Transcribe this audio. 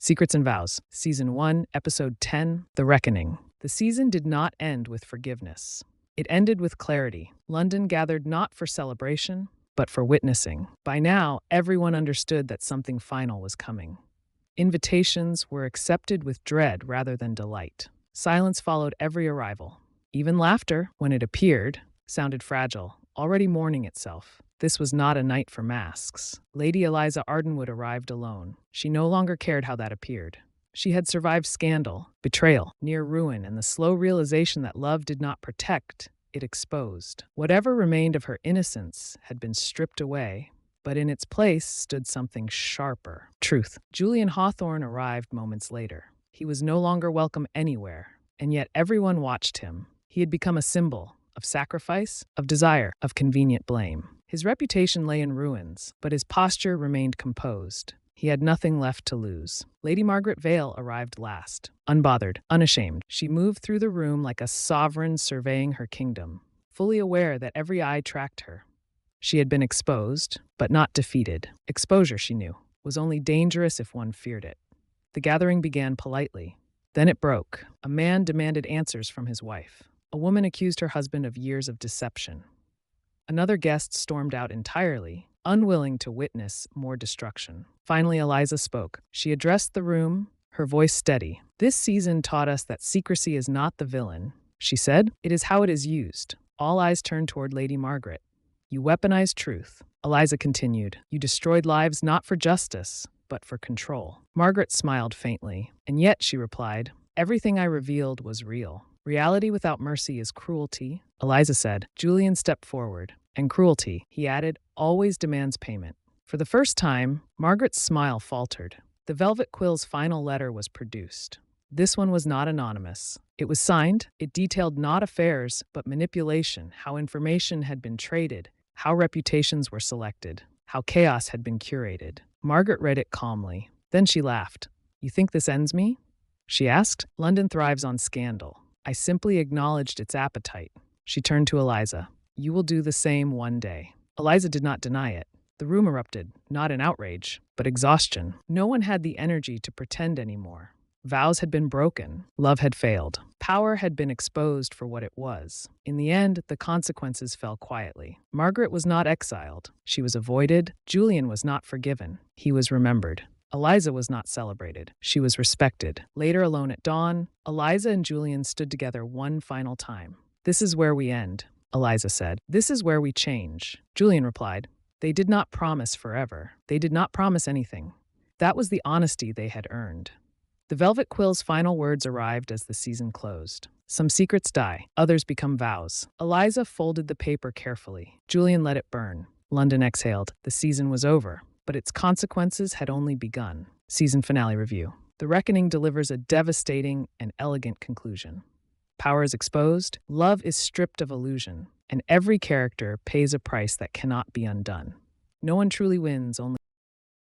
Secrets and Vows, Season 1, Episode 10, The Reckoning. The season did not end with forgiveness. It ended with clarity. London gathered not for celebration, but for witnessing. By now, everyone understood that something final was coming. Invitations were accepted with dread rather than delight. Silence followed every arrival. Even laughter, when it appeared, sounded fragile, already mourning itself. This was not a night for masks. Lady Eliza Ardenwood arrived alone. She no longer cared how that appeared. She had survived scandal, betrayal, near ruin, and the slow realization that love did not protect, it exposed. Whatever remained of her innocence had been stripped away, but in its place stood something sharper. Truth. Julian Hawthorne arrived moments later. He was no longer welcome anywhere, and yet everyone watched him. He had become a symbol of sacrifice, of desire, of convenient blame. His reputation lay in ruins, but his posture remained composed. He had nothing left to lose. Lady Margaret Vale arrived last. Unbothered, unashamed, she moved through the room like a sovereign surveying her kingdom, fully aware that every eye tracked her. She had been exposed, but not defeated. Exposure, she knew, was only dangerous if one feared it. The gathering began politely. Then it broke. A man demanded answers from his wife. A woman accused her husband of years of deception. Another guest stormed out entirely, unwilling to witness more destruction. Finally, Eliza spoke. She addressed the room, her voice steady. "This season taught us that secrecy is not the villain," she said. "It is how it is used." All eyes turned toward Lady Margaret. "You weaponized truth," Eliza continued. "You destroyed lives not for justice, but for control." Margaret smiled faintly. "And yet," she replied, "everything I revealed was real." "Reality without mercy is cruelty," Eliza said. Julian stepped forward. "And cruelty," he added, "always demands payment." For the first time, Margaret's smile faltered. The velvet quill's final letter was produced. This one was not anonymous. It was signed. It detailed not affairs, but manipulation, how information had been traded, how reputations were selected, how chaos had been curated. Margaret read it calmly. Then she laughed. "You think this ends me?" she asked. "London thrives on scandal. I simply acknowledged its appetite." She turned to Eliza. "You will do the same one day." Eliza did not deny it. The room erupted, not in outrage, but exhaustion. No one had the energy to pretend anymore. Vows had been broken. Love had failed. Power had been exposed for what it was. In the end, the consequences fell quietly. Margaret was not exiled. She was avoided. Julian was not forgiven. He was remembered. Eliza was not celebrated. She was respected. Later, alone at dawn, Eliza and Julian stood together one final time. "This is where we end," Eliza said. "This is where we change." Julian replied, "They did not promise forever. They did not promise anything. That was the honesty they had earned." The velvet quill's final words arrived as the season closed. Some secrets die, others become vows. Eliza folded the paper carefully. Julian let it burn. London exhaled. The season was over, but its consequences had only begun. Season finale review. The Reckoning delivers a devastating and elegant conclusion. Power is exposed, love is stripped of illusion, and every character pays a price that cannot be undone. No one truly wins, only